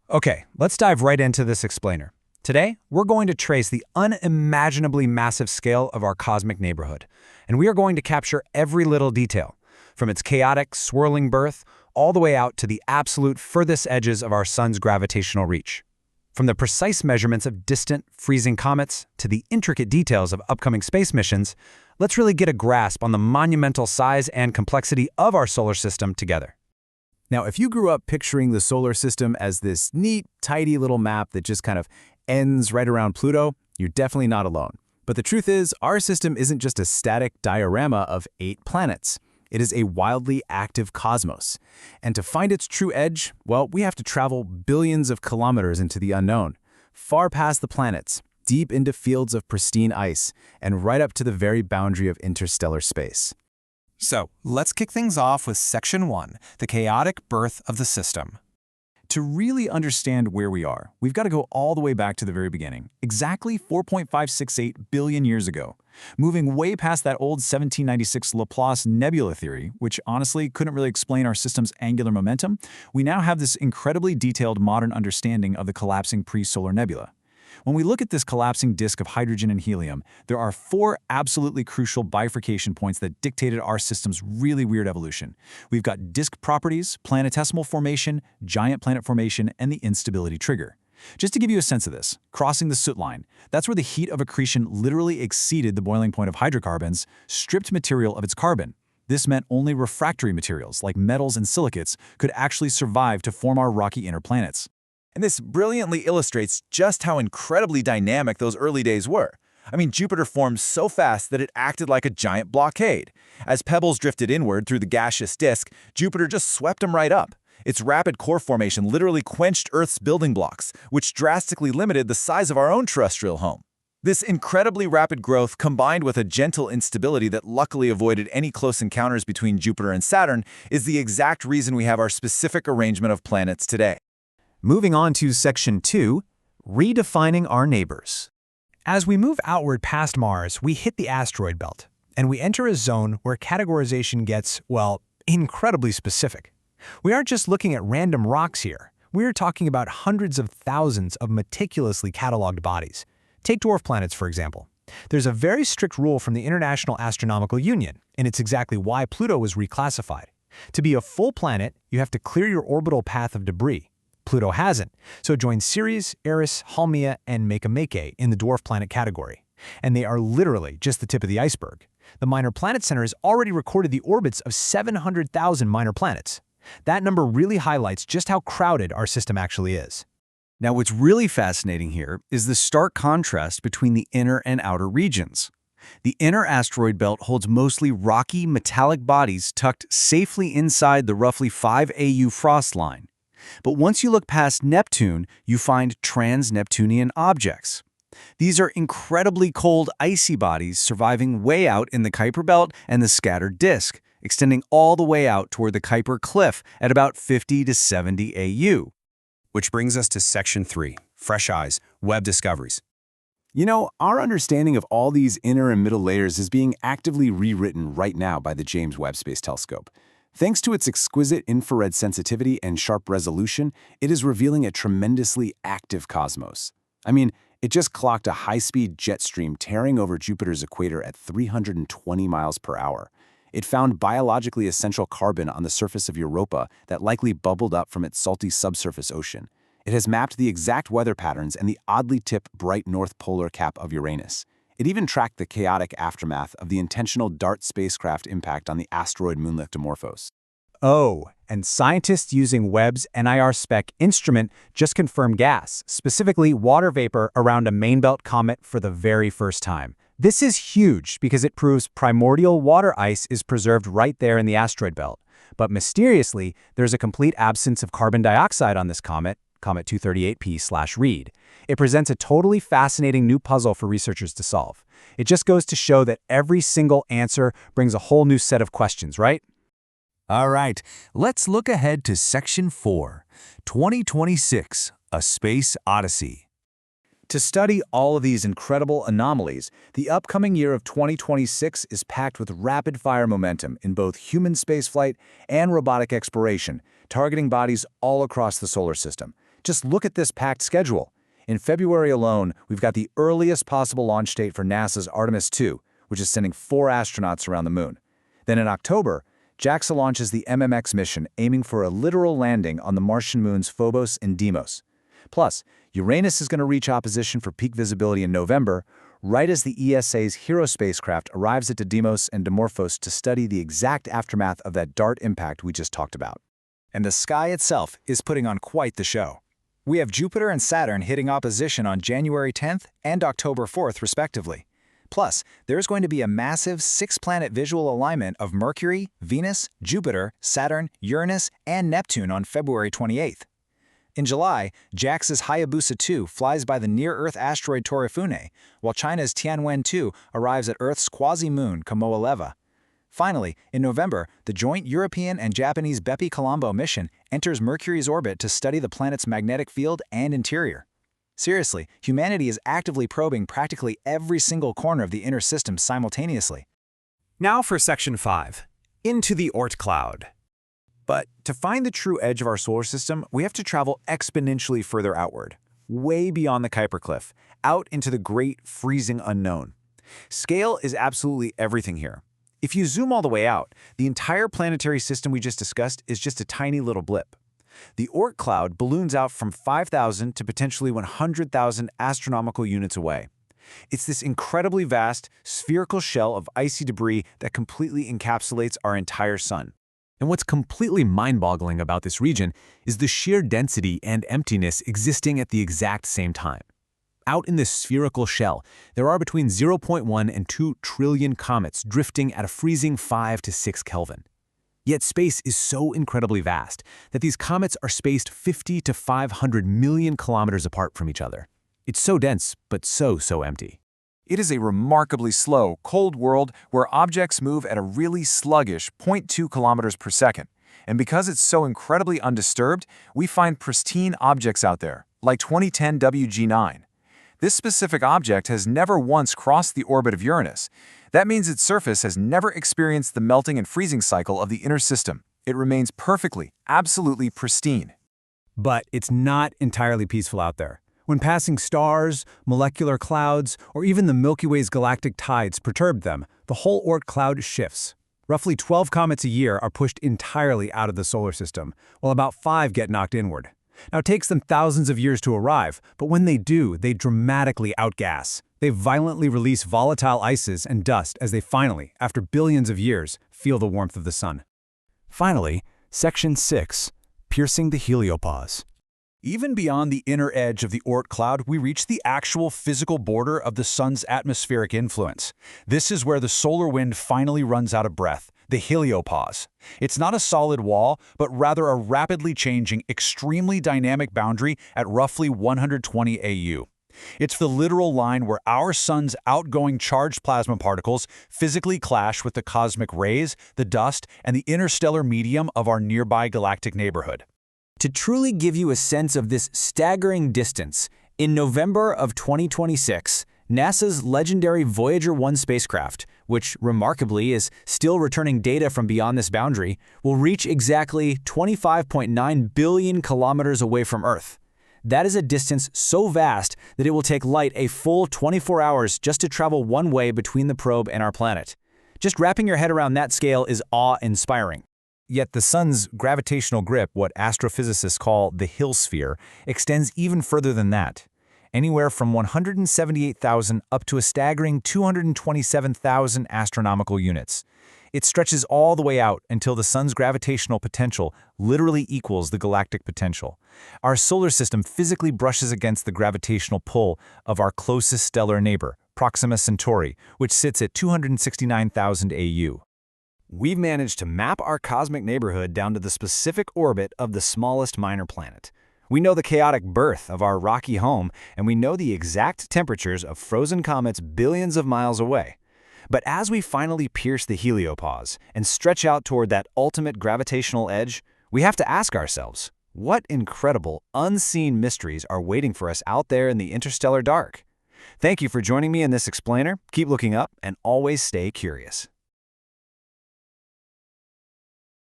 Okay, let's dive right into this explainer. Today, we're going to trace the unimaginably massive scale of our cosmic neighborhood, and we are going to capture every little detail, from its chaotic, swirling birth all the way out to the absolute furthest edges of our sun's gravitational reach. From the precise measurements of distant, freezing comets to the intricate details of upcoming space missions, let's really get a grasp on the monumental size and complexity of our solar system together. Now, if you grew up picturing the solar system as this neat, tidy little map that just kind of ends right around Pluto, you're definitely not alone. But the truth is, our system isn't just a static diorama of 8 planets. It is a wildly active cosmos. And to find its true edge, well, we have to travel billions of kilometers into the unknown, far past the planets, deep into fields of pristine ice, and right up to the very boundary of interstellar space. So, let's kick things off with Section 1, the chaotic birth of the system. To really understand where we are, we've got to go all the way back to the very beginning, exactly 4.568 billion years ago, moving way past that old 1796 Laplace nebula theory, which honestly couldn't really explain our system's angular momentum. We now have this incredibly detailed modern understanding of the collapsing pre-solar nebula. When we look at this collapsing disk of hydrogen and helium, there are 4 absolutely crucial bifurcation points that dictated our system's really weird evolution. We've got disk properties, planetesimal formation, giant planet formation, and the instability trigger. Just to give you a sense of this, crossing the soot line, that's where the heat of accretion literally exceeded the boiling point of hydrocarbons, stripped material of its carbon. This meant only refractory materials, like metals and silicates, could actually survive to form our rocky inner planets. And this brilliantly illustrates just how incredibly dynamic those early days were. I mean, Jupiter formed so fast that it acted like a giant blockade. As pebbles drifted inward through the gaseous disk, Jupiter just swept them right up. Its rapid core formation literally quenched Earth's building blocks, which drastically limited the size of our own terrestrial home. This incredibly rapid growth, combined with a gentle instability that luckily avoided any close encounters between Jupiter and Saturn, is the exact reason we have our specific arrangement of planets today. Moving on to Section 2, redefining our neighbors. As we move outward past Mars, we hit the asteroid belt, and we enter a zone where categorization gets, well, incredibly specific. We aren't just looking at random rocks here. We're talking about hundreds of thousands of meticulously cataloged bodies. Take dwarf planets, for example. There's a very strict rule from the International Astronomical Union, and it's exactly why Pluto was reclassified. To be a full planet, you have to clear your orbital path of debris. Pluto hasn't, so join Ceres, Eris, Haumea, and Makemake in the dwarf planet category. And they are literally just the tip of the iceberg. The Minor Planet Center has already recorded the orbits of 700,000 minor planets. That number really highlights just how crowded our system actually is. Now, what's really fascinating here is the stark contrast between the inner and outer regions. The inner asteroid belt holds mostly rocky, metallic bodies tucked safely inside the roughly 5 AU frost line. But once you look past Neptune, you find trans-Neptunian objects. These are incredibly cold, icy bodies surviving way out in the Kuiper Belt and the scattered disk, extending all the way out toward the Kuiper Cliff at about 50 to 70 AU. Which brings us to Section 3, Fresh Eyes, Webb Discoveries. You know, our understanding of all these inner and middle layers is being actively rewritten right now by the James Webb Space Telescope. Thanks to its exquisite infrared sensitivity and sharp resolution, it is revealing a tremendously active cosmos. I mean, it just clocked a high-speed jet stream tearing over Jupiter's equator at 320 miles per hour. It found biologically essential carbon on the surface of Europa that likely bubbled up from its salty subsurface ocean. It has mapped the exact weather patterns and the oddly tipped bright north polar cap of Uranus. It even tracked the chaotic aftermath of the intentional DART spacecraft impact on the asteroid moonlet Dimorphos. Oh, and scientists using Webb's NIR-SPEC instrument just confirmed gas, specifically water vapor, around a main-belt comet for the very first time. This is huge because it proves primordial water ice is preserved right there in the asteroid belt. But mysteriously, there's a complete absence of carbon dioxide on this comet, Comet 238P/Reed. It presents a totally fascinating new puzzle for researchers to solve. It just goes to show that every single answer brings a whole new set of questions, right? All right, let's look ahead to Section 4, 2026, A Space Odyssey. To study all of these incredible anomalies, the upcoming year of 2026 is packed with rapid-fire momentum in both human spaceflight and robotic exploration, targeting bodies all across the solar system. Just look at this packed schedule. In February alone, we've got the earliest possible launch date for NASA's Artemis II, which is sending 4 astronauts around the moon. Then in October, JAXA launches the MMX mission, aiming for a literal landing on the Martian moons Phobos and Deimos. Plus, Uranus is going to reach opposition for peak visibility in November, right as the ESA's HERO spacecraft arrives at Didymos and Dimorphos to study the exact aftermath of that DART impact we just talked about. And the sky itself is putting on quite the show. We have Jupiter and Saturn hitting opposition on January 10th and October 4th, respectively. Plus, there's going to be a massive 6-planet visual alignment of Mercury, Venus, Jupiter, Saturn, Uranus, and Neptune on February 28th. In July, JAXA's Hayabusa 2 flies by the near-Earth asteroid Torifune, while China's Tianwen 2 arrives at Earth's quasi-moon Kamoa-Leva. Finally, in November, the joint European and Japanese Bepi-Colombo mission enters Mercury's orbit to study the planet's magnetic field and interior. Seriously, humanity is actively probing practically every single corner of the inner system simultaneously. Now for Section 5, Into the Oort Cloud. But to find the true edge of our solar system, we have to travel exponentially further outward, way beyond the Kuiper Cliff, out into the great freezing unknown. Scale is absolutely everything here. If you zoom all the way out, the entire planetary system we just discussed is just a tiny little blip. The Oort cloud balloons out from 5,000 to potentially 100,000 astronomical units away. It's this incredibly vast, spherical shell of icy debris that completely encapsulates our entire sun. And what's completely mind-boggling about this region is the sheer density and emptiness existing at the exact same time. Out in this spherical shell, there are between 0.1 and 2 trillion comets drifting at a freezing 5 to 6 Kelvin. Yet space is so incredibly vast that these comets are spaced 50 to 500 million kilometers apart from each other. It's so dense, but so empty. It is a remarkably slow, cold world where objects move at a really sluggish 0.2 kilometers per second. And because it's so incredibly undisturbed, we find pristine objects out there, like 2010 WG9. This specific object has never once crossed the orbit of Uranus. That means its surface has never experienced the melting and freezing cycle of the inner system. It remains perfectly, absolutely pristine. But it's not entirely peaceful out there. When passing stars, molecular clouds, or even the Milky Way's galactic tides perturb them, the whole Oort cloud shifts. Roughly 12 comets a year are pushed entirely out of the solar system, while about 5 get knocked inward. Now, it takes them thousands of years to arrive, but when they do, they dramatically outgas. They violently release volatile ices and dust as they finally, after billions of years, feel the warmth of the sun. Finally, Section 6, Piercing the Heliopause. Even beyond the inner edge of the Oort cloud, we reach the actual physical border of the sun's atmospheric influence. This is where the solar wind finally runs out of breath, the heliopause. It's not a solid wall, but rather a rapidly changing, extremely dynamic boundary at roughly 120 AU. It's the literal line where our sun's outgoing charged plasma particles physically clash with the cosmic rays, the dust, and the interstellar medium of our nearby galactic neighborhood. To truly give you a sense of this staggering distance, in November of 2026, NASA's legendary Voyager 1 spacecraft, which remarkably is still returning data from beyond this boundary, will reach exactly 25.9 billion kilometers away from Earth. That is a distance so vast that it will take light a full 24 hours just to travel one way between the probe and our planet. Just wrapping your head around that scale is awe-inspiring. Yet the sun's gravitational grip, what astrophysicists call the Hill sphere, extends even further than that. Anywhere from 178,000 up to a staggering 227,000 astronomical units. It stretches all the way out until the sun's gravitational potential literally equals the galactic potential. Our solar system physically brushes against the gravitational pull of our closest stellar neighbor, Proxima Centauri, which sits at 269,000 AU. We've managed to map our cosmic neighborhood down to the specific orbit of the smallest minor planet. We know the chaotic birth of our rocky home, and we know the exact temperatures of frozen comets billions of miles away. But as we finally pierce the heliopause and stretch out toward that ultimate gravitational edge, we have to ask ourselves, what incredible, unseen mysteries are waiting for us out there in the interstellar dark? Thank you for joining me in this explainer. Keep looking up and always stay curious.